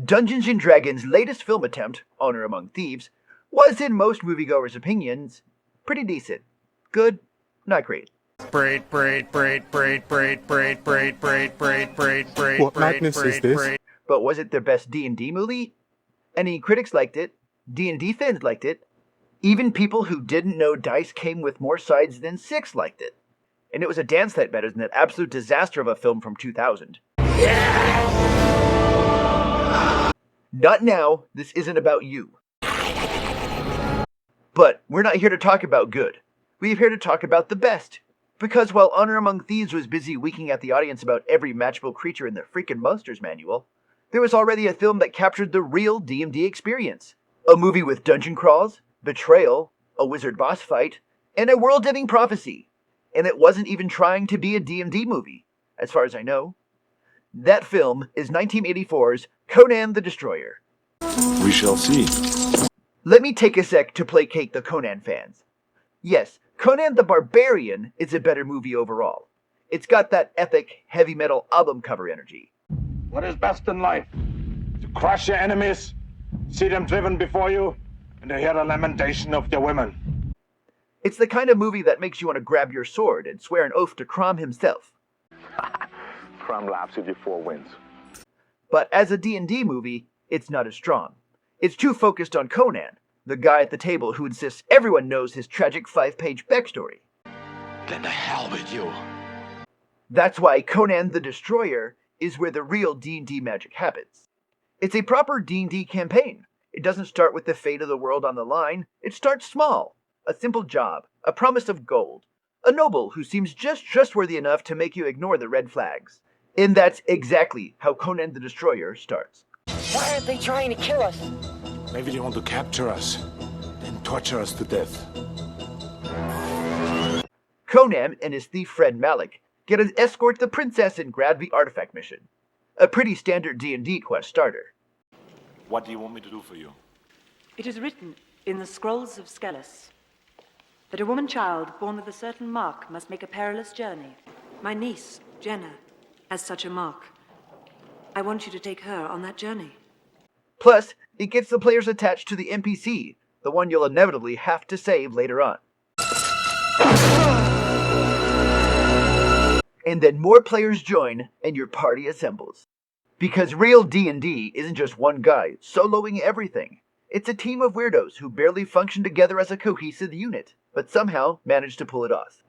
Dungeons & Dragons' latest film attempt, Honor Among Thieves, was, in most moviegoers' opinions, pretty decent. Good, not great. What madness is this? But was it their best D&D movie? Any critics liked it. D&D fans liked it. Even people who didn't know dice came with more sides than 6 liked it. And it was a dance sight better than that absolute disaster of a film from 2000. Not now, this isn't about you. But we're not here to talk about good. We're here to talk about the best. Because while Honor Among Thieves was busy winking at the audience about every matchable creature in the freaking Monsters Manual, there was already a film that captured the real D&D experience. A movie with dungeon crawls, betrayal, a wizard boss fight, and a world-ending prophecy. And it wasn't even trying to be a D&D movie, as far as I know. That film is 1984's Conan the Destroyer. We shall see. Let me take a sec to placate the Conan fans. Yes, Conan the Barbarian is a better movie overall. It's got that epic, heavy metal album cover energy. What is best in life? To crush your enemies, see them driven before you, and to hear the lamentation of their women. It's the kind of movie that makes you want to grab your sword and swear an oath to Crom himself. Crom laughs at your 4 wins. But as a D&D movie, it's not as strong. It's too focused on Conan, the guy at the table who insists everyone knows his tragic 5-page backstory. Then to hell with you. That's why Conan the Destroyer is where the real D&D magic happens. It's a proper D&D campaign. It doesn't start with the fate of the world on the line. It starts small. A simple job, a promise of gold, a noble who seems just trustworthy enough to make you ignore the red flags. And that's exactly how Conan the Destroyer starts. Why aren't they trying to kill us? Maybe they want to capture us and torture us to death. Conan and his thief friend Malik get to escort the princess and grab the artifact mission. A pretty standard D&D quest starter. What do you want me to do for you? It is written in the scrolls of Escalates that a woman child born with a certain mark must make a perilous journey. My niece, Jenna, has such a mark. I want you to take her on that journey. Plus, it gets the players attached to the NPC, the one you'll inevitably have to save later on. And then more players join, and your party assembles. Because real D&D isn't just one guy soloing everything. It's a team of weirdos who barely function together as a cohesive unit, but somehow manage to pull it off.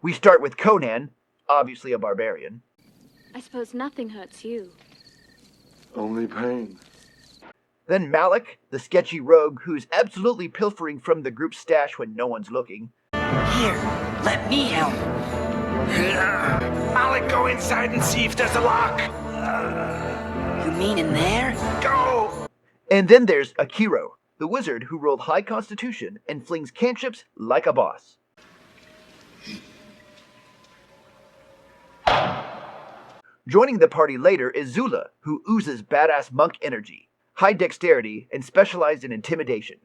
We start with Conan, obviously a barbarian. I suppose nothing hurts you. Only pain. Then Malik, the sketchy rogue who's absolutely pilfering from the group's stash when no one's looking. Here, let me help. Malik, go inside and see if there's a lock. You mean in there? Go! And then there's Akiro, the wizard who rolled high constitution and flings cantrips like a boss. Joining the party later is Zula, who oozes badass monk energy, high dexterity, and specialized in intimidation.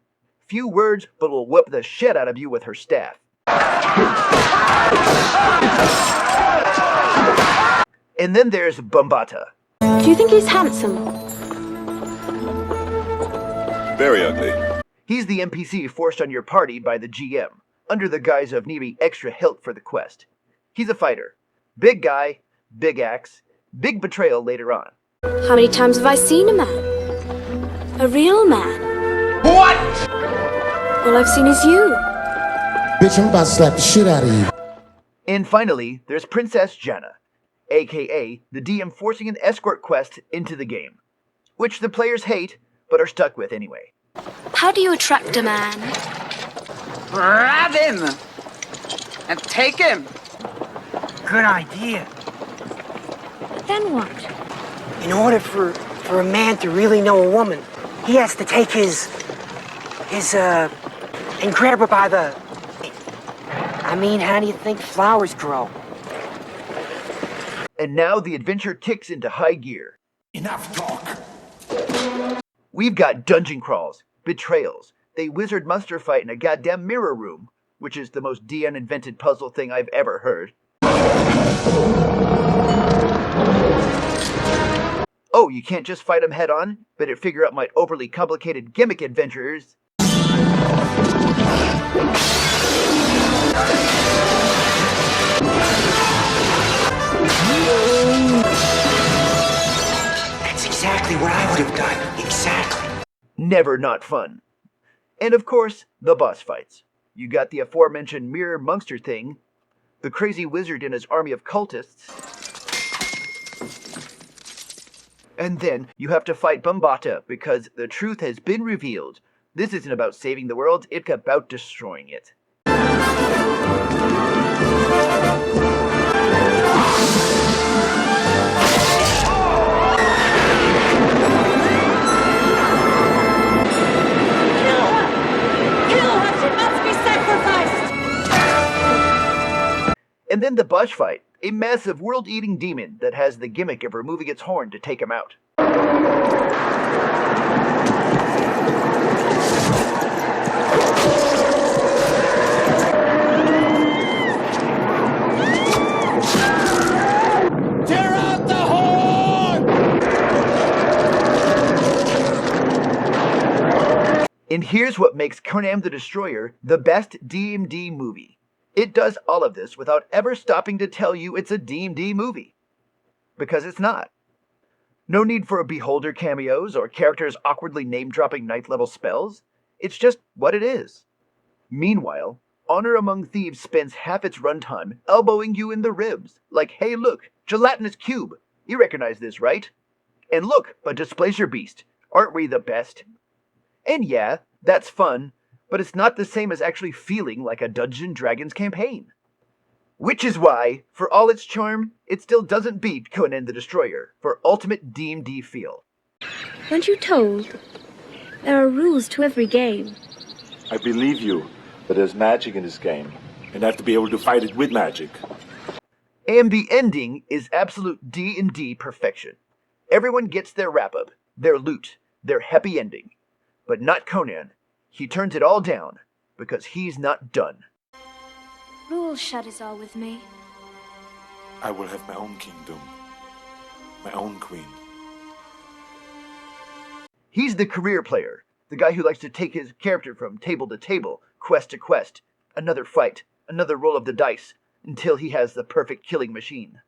Few words, but will whip the shit out of you with her staff. And then there's Bombata. Do you think he's handsome? Very ugly. He's the NPC forced on your party by the GM, under the guise of needing extra help for the quest. He's a fighter. Big guy, big axe, big betrayal later on. How many times have I seen a man? A real man? What? All I've seen is you. Bitch, I'm about to slap the shit out of you. And finally, there's Princess Janna, aka the DM forcing an escort quest into the game, which the players hate, but are stuck with anyway. How do you attract a man? Grab him! And take him! Good idea. Then what? In order for a man to really know a woman, he has to take and grab her by the... I mean, how do you think flowers grow? And now the adventure kicks into high gear. Enough talk. We've got dungeon crawls, betrayals, a wizard monster fight in a goddamn mirror room, which is the most DN-invented puzzle thing I've ever heard. Oh, you can't just fight them head on? Better figure out my overly complicated gimmick adventures. That's exactly what I would have done. Exactly. Never not fun. And of course, the boss fights. You got the aforementioned mirror monster thing, the crazy wizard and his army of cultists, and then you have to fight Bombata because the truth has been revealed. This isn't about saving the world, it's about destroying it. And then the boss fight, a massive world-eating demon that has the gimmick of removing its horn to take him out. Tear out the horn! And here's what makes Conan the Destroyer the best D&D movie. It does all of this without ever stopping to tell you it's a D&D movie. Because it's not. No need for beholder cameos or characters awkwardly name-dropping ninth-level spells. It's just what it is. Meanwhile, Honor Among Thieves spends half its runtime elbowing you in the ribs, like, hey look, gelatinous cube. You recognize this, right? And look, a Displacer Beast. Aren't we the best? And yeah, that's fun, but it's not the same as actually feeling like a Dungeons & Dragons campaign. Which is why, for all its charm, it still doesn't beat Conan the Destroyer for ultimate D&D feel. Weren't you told? There are rules to every game. I believe you, but there's magic in this game. And I have to be able to fight it with magic. And the ending is absolute D&D perfection. Everyone gets their wrap-up, their loot, their happy ending. But not Conan. He turns it all down, because he's not done. Rule shadows are with me. I will have my own kingdom. My own queen. He's the career player, the guy who likes to take his character from table to table, quest to quest, another fight, another roll of the dice, until he has the perfect killing machine.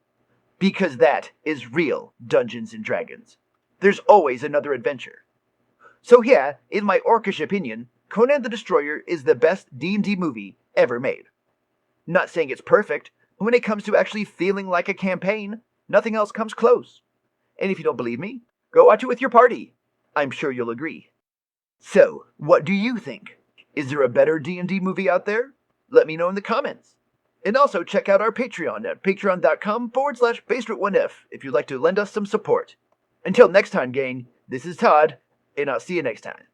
Because that is real Dungeons & Dragons. There's always another adventure. So yeah, in my orcish opinion, Conan the Destroyer is the best D&D movie ever made. Not saying it's perfect, but when it comes to actually feeling like a campaign, nothing else comes close. And if you don't believe me, go watch it with your party. I'm sure you'll agree. So, what do you think? Is there a better D&D movie out there? Let me know in the comments. And also check out our Patreon at patreon.com/BaseRoot1F if you'd like to lend us some support. Until next time, gang, this is Todd, and I'll see you next time.